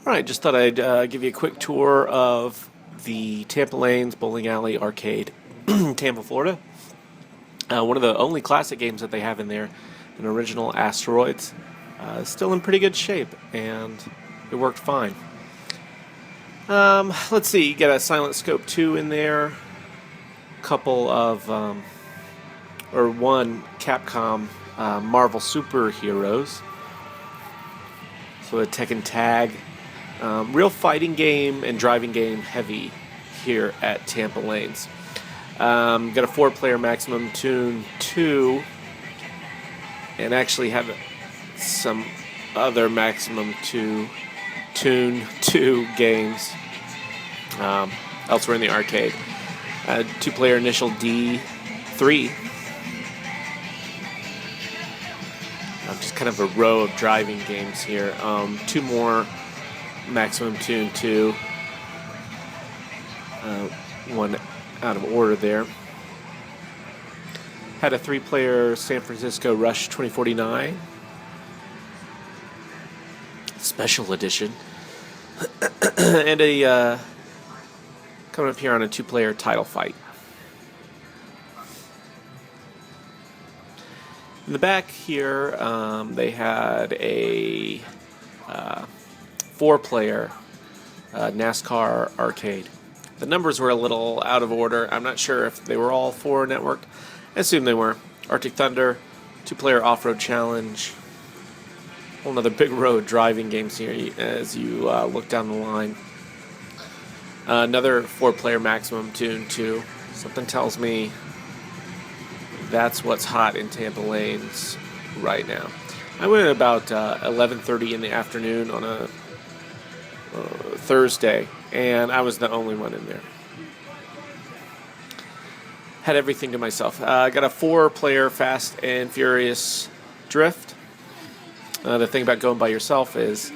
All right, just thought I'd give you a quick tour of the Tampa Lanes Bowling Alley Arcade, Tampa, Florida. One of the only classic games that they have in there, an original Asteroids, still in pretty good shape, and it worked fine. Let's see, you get a Silent Scope 2 in there, couple of, or one Capcom Marvel superheroes, so a Tekken Tag. Real fighting game and driving game heavy here at Tampa Lanes. Got a 4-player maximum tune 2, and actually have some other maximum tune 2 games elsewhere in the arcade. 2-player initial D3. Just kind of a row of driving games here. 2 more maximum tune 2. One out of order there. Had a 3-player San Francisco Rush 2049 special edition, and a coming up here on a 2-player title fight. In the back here, they had a 4-player NASCAR arcade. The numbers were a little out of order. I'm not sure if they were all 4 networked. I assume they were. Arctic Thunder, 2-player off-road challenge. Whole another big road driving games here as you look down the line. Another 4-player maximum tune 2. Something tells me that's what's hot in Tampa Lanes right now. I went at about 11:30 in the afternoon on a Thursday, and I was the only one in there. Had everything to myself. Got a 4-player Fast and Furious Drift. The thing about going by yourself is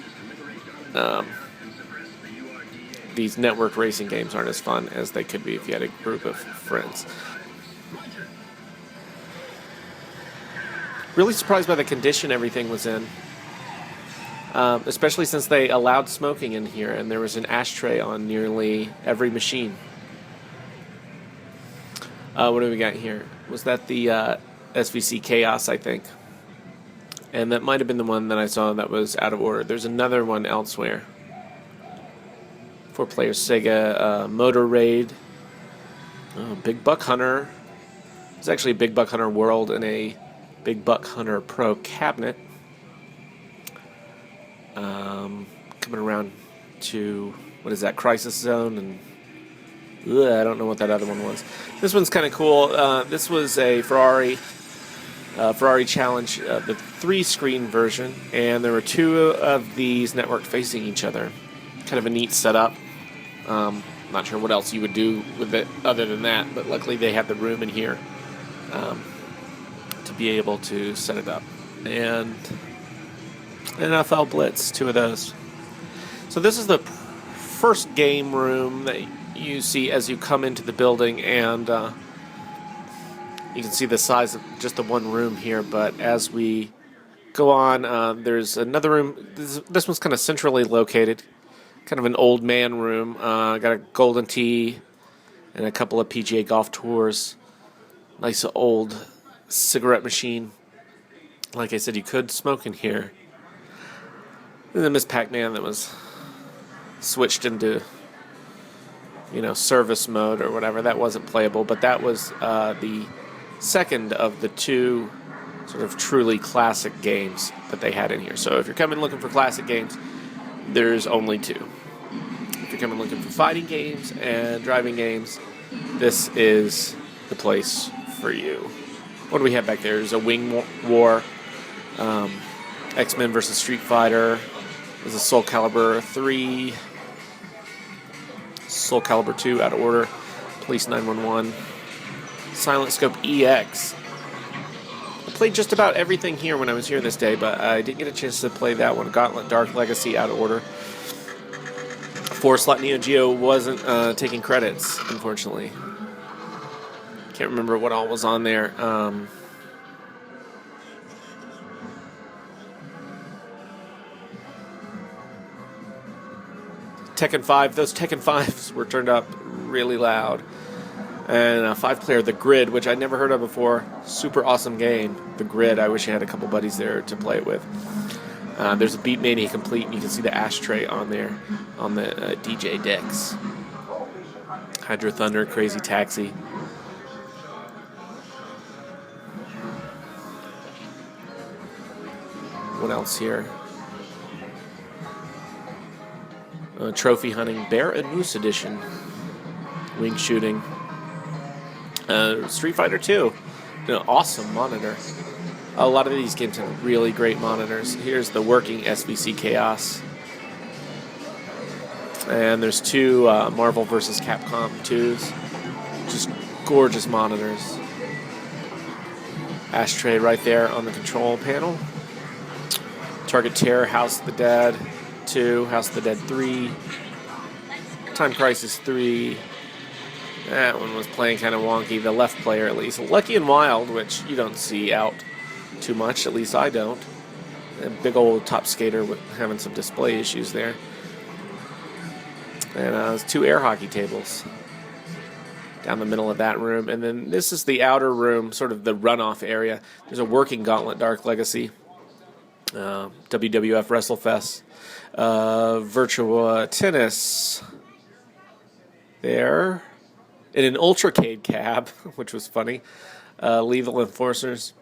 these networked racing games aren't as fun as they could be if you had a group of friends. Really surprised by the condition everything was in. Especially since they allowed smoking in here, and there was an ashtray on nearly every machine. What do we got here? Was that the SVC Chaos, I think? And that might have been the one that I saw that was out of order. There's another one elsewhere. 4-player Sega Motor Raid. Oh, Big Buck Hunter. It's actually a Big Buck Hunter World and a Big Buck Hunter Pro cabinet. Coming around to, what is that, Crisis Zone, and I don't know what that other one was. This one's kind of cool. This was a Ferrari Challenge, the 3-screen version, and there were 2 of these networked facing each other. Kind of a neat setup. Not sure what else you would do with it other than that, but luckily they had the room in here to be able to set it up. And NFL Blitz, 2 of those. So this is the first game room that you see as you come into the building, and you can see the size of just the one room here, but as we go on, there's another room. This one's kind of centrally located, kind of an old man room. Got a golden tee and a couple of PGA golf tours. Nice old cigarette machine. Like I said, you could smoke in here. And then Miss Pac-Man that was switched into, service mode or whatever. That wasn't playable, but that was the second of the 2 sort of truly classic games that they had in here. So if you're coming looking for classic games, there's only 2. If you're coming looking for fighting games and driving games, this is the place for you. What do we have back there? There's a Wing War, X-Men vs. Street Fighter. There's a Soul Calibur 3, Soul Calibur 2, out of order, Police 911, Silent Scope EX. I played just about everything here when I was here this day, but I didn't get a chance to play that one. Gauntlet Dark Legacy, out of order. 4-slot Neo Geo wasn't taking credits, unfortunately. Can't remember what all was on there. Tekken 5. Those Tekken 5s were turned up really loud. And a 5-player, The Grid, which I'd never heard of before. Super awesome game, The Grid. I wish I had a couple buddies there to play it with. There's a Beatmania Complete, and you can see the ashtray on there on the DJ decks. Hydro Thunder, Crazy Taxi. What else here? Trophy Hunting, Bear and Moose Edition. Wing Shooting. Street Fighter 2. An awesome monitor. A lot of these games have really great monitors. Here's the working SVC Chaos. And there's 2 Marvel vs. Capcom 2s. Just gorgeous monitors. Ashtray right there on the control panel. Target Terror, House of the Dead 2, House of the Dead 3, Time Crisis 3. That one was playing kind of wonky, the left player at least. Lucky and Wild, which you don't see out too much, at least I don't. A big old Top Skater with having some display issues there. And there's 2 air hockey tables down the middle of that room. And then this is the outer room, sort of the runoff area. There's a working Gauntlet Dark Legacy. WWF WrestleFest, Virtua Tennis there, in an Ultracade cab, which was funny. Lethal Enforcers.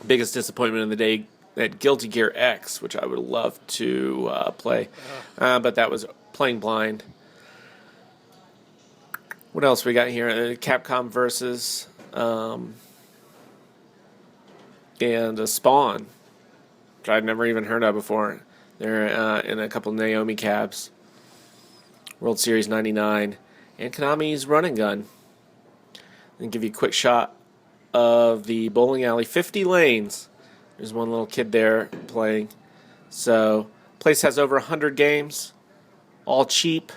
Biggest disappointment of the day, that Guilty Gear X, which I would love to play, but that was playing blind. What else we got here? Capcom versus and Spawn, which I'd never even heard of before. They're in a couple Naomi cabs. World Series 99. And Konami's Run and Gun. And give you a quick shot of the bowling alley. 50 lanes. There's one little kid there playing. So, place has over 100 games. All cheap.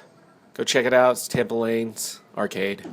Go check it out. It's Tampa Lanes Arcade.